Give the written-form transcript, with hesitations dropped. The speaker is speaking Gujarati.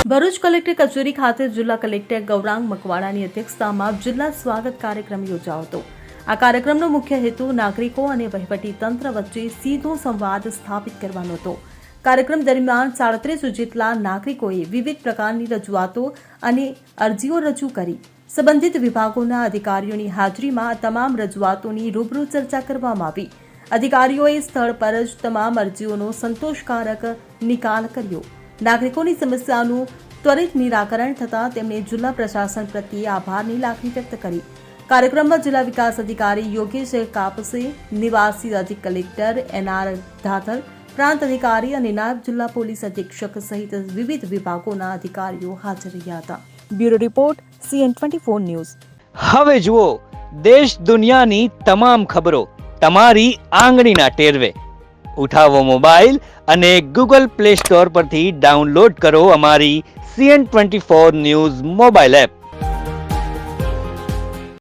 ભરૂચ કલેક્ટર કચેરી ખાતે જિલ્લા કલેક્ટર ગૌરાંગ મકવાણાની અધ્યક્ષતામાં જિલ્લા સ્વાગત કાર્યક્રમ યોજાયો હતો। આ કાર્યક્રમનો મુખ્ય હેતુ નાગરિકો અને વહીવટી તંત્ર વચ્ચે સીધો સંવાદ સ્થાપિત કરવાનો હતો। કાર્યક્રમ દરમિયાન 37 જેટલા નાગરિકોએ વિવિધ પ્રકારની રજૂઆતો અને અરજીઓ રજૂ કરી। સંબંધિત વિભાગોના અધિકારીઓની હાજરીમાં તમામ રજૂઆતોની રૂબરૂ ચર્ચા કરવામાં આવી। અધિકારીઓએ સ્થળ પર જ તમામ અરજીઓનો સંતોષકારક નિકાલ કર્યો। નાગરિકોની સમસ્યાનું ત્વરિત નિરાકરણ થતાં તેમણે જિલ્લા પ્રશાસન પ્રત્યે આભારની લાગણી વ્યક્ત કરી। કાર્યક્રમમાં જિલ્લા વિકાસ અધિકારી યોગેશ કાપસે, નિવાસી અધિક કલેક્ટર એનઆર ધાથલ, પ્રાંત અધિકારી અને નાયબ જિલ્લા પોલીસ અધિક્ષક સહિત વિવિધ વિભાગોના અધિકારીઓ હાજર રહ્યા હતા। Bureau report CN24 news. હવે જુઓ દેશ દુનિયાની તમામ ખબરો તમારી આંગળીના ટેરવે। ઉઠાવો મોબાઈલ અને ગૂગલ પ્લે સ્ટોર પરથી ડાઉનલોડ કરો અમારી CN24 ન્યૂઝ મોબાઈલ એપ।